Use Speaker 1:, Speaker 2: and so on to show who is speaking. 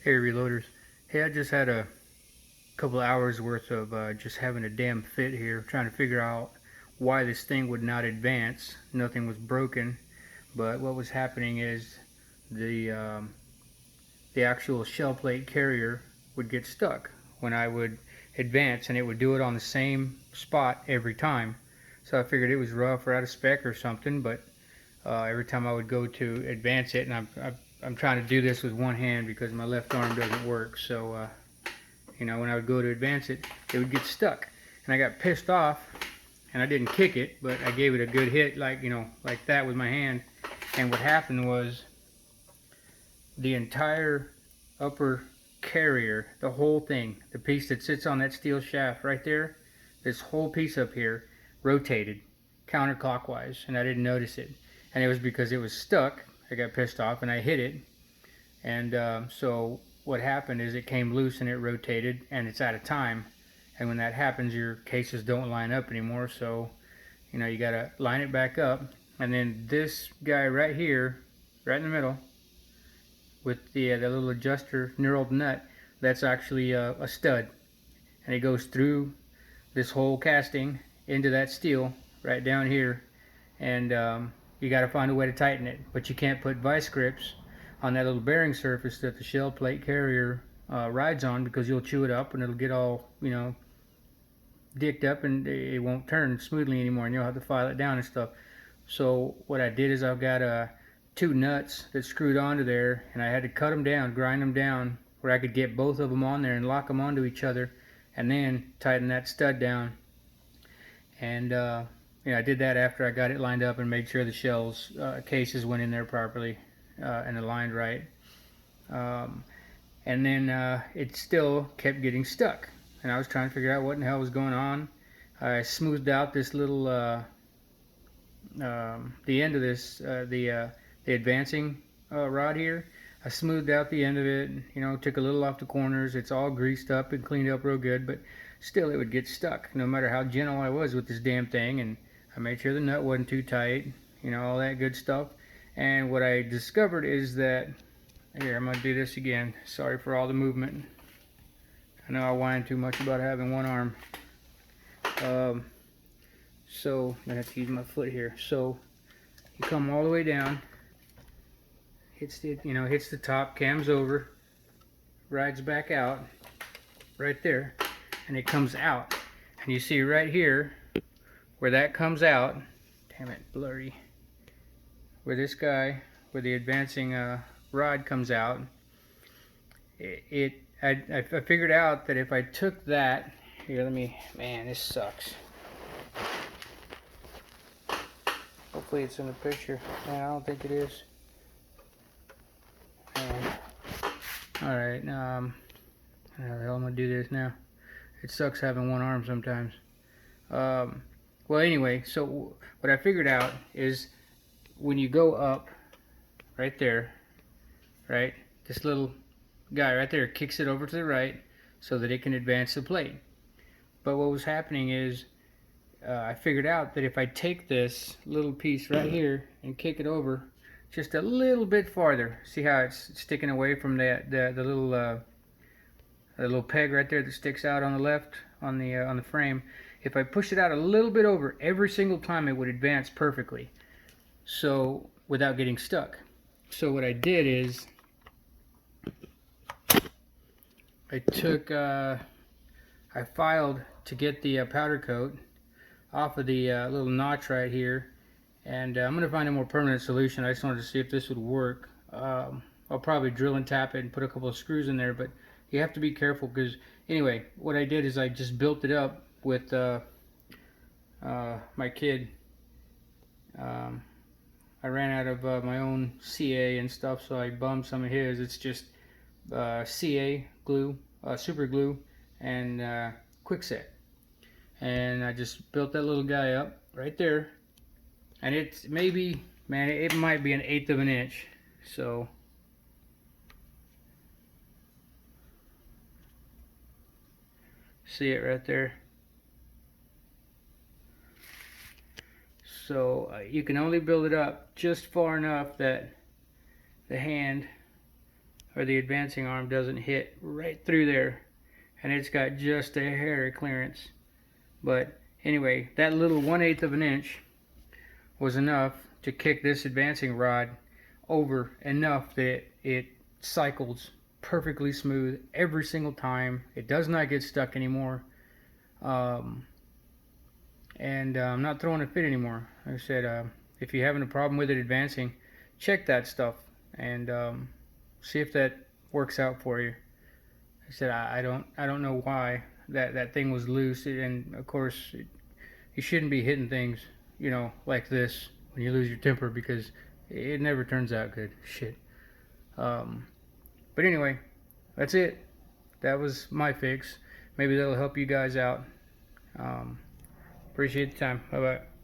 Speaker 1: Hey reloaders. Hey, I just had a couple hours worth of just having a damn fit here, trying to figure out why this thing would not advance. Nothing was broken, but what was happening is the um, the actual shell plate carrier would get stuck when I would advance, and it would do it on the same spot every time. So I figured it was rough or out of spec or something, but every time I would go to advance it, and I'm trying to do this with one hand because my left arm doesn't work, so when I would go to advance it, it would get stuck. And I got pissed off, and I didn't kick it, but I gave it a good hit, like that with my hand. And what happened was the entire upper carrier, the whole thing, the piece that sits on that steel shaft right there, this whole piece up here rotated counterclockwise, and I didn't notice it. And it was because it was stuck. I got pissed off and I hit it, and so what happened is it came loose and it rotated, and it's out of time. And when that happens, your cases don't line up anymore, so you gotta line it back up. And then this guy right here, right in the middle, with the little adjuster knurled nut, that's actually a stud, and it goes through this whole casting into that steel right down here. And you got to find a way to tighten it, but you can't put vice grips on that little bearing surface that the shell plate carrier rides on, because you'll chew it up and it'll get all dicked up, and it won't turn smoothly anymore, and you'll have to file it down and stuff. So what I did is I've got two nuts that screwed onto there, and I had to cut them down, grind them down where I could get both of them on there and lock them onto each other, and then tighten that stud down. And I did that after I got it lined up and made sure the shells cases went in there properly and aligned right. And then it still kept getting stuck, and I was trying to figure out what in the hell was going on. I smoothed out this little the end of this the advancing rod here. I smoothed out the end of it, took a little off the corners. It's all greased up and cleaned up real good, but still it would get stuck no matter how gentle I was with this damn thing. And I made sure the nut wasn't too tight, all that good stuff. And what I discovered is that, here, I'm going to do this again. Sorry for all the movement. I know I whine too much about having one arm. So I'm going to have to use my foot here. So you come all the way down, hits the top, cams over, rides back out right there, and it comes out. And you see right here where that comes out, damn it, blurry, where the advancing rod comes out, I figured out that if I took that, here, man, this sucks. Hopefully it's in the picture. Man, I don't think it is. Alright, how the hell am I gonna do this now? It sucks having one arm sometimes. Well, anyway, so what I figured out is when you go up right there, right, this little guy right there kicks it over to the right so that it can advance the plate. But what was happening is I figured out that if I take this little piece right here and kick it over just a little bit farther, see how it's sticking away from the little peg right there that sticks out on the left on the frame. If I push it out a little bit over every single time, it would advance perfectly, so without getting stuck. So what I did is I filed to get the powder coat off of the little notch right here, and I'm going to find a more permanent solution. I just wanted to see if this would work. I'll probably drill and tap it and put a couple of screws in there, but you have to be careful, because anyway, what I did is I just built it up with my kid. I ran out of my own CA and stuff, so I bummed some of his. It's just CA glue, super glue, and quick set. And I just built that little guy up right there, and it's maybe, man, it might be 1/8 of an inch. So see it right there. So you can only build it up just far enough that the hand or the advancing arm doesn't hit right through there, and it's got just a hair of clearance. But anyway, that little 1/8 of an inch was enough to kick this advancing rod over enough that it cycles perfectly smooth every single time. It does not get stuck anymore. And I'm not throwing a fit anymore. Like I said, if you're having a problem with it advancing, check that stuff and see if that works out for you. Like I said, I don't know why that thing was loose, and of course you shouldn't be hitting things, you know, like this when you lose your temper, because it never turns out good. Shit. But anyway, that's it. That was my fix. Maybe that'll help you guys out. Appreciate the time. Bye bye.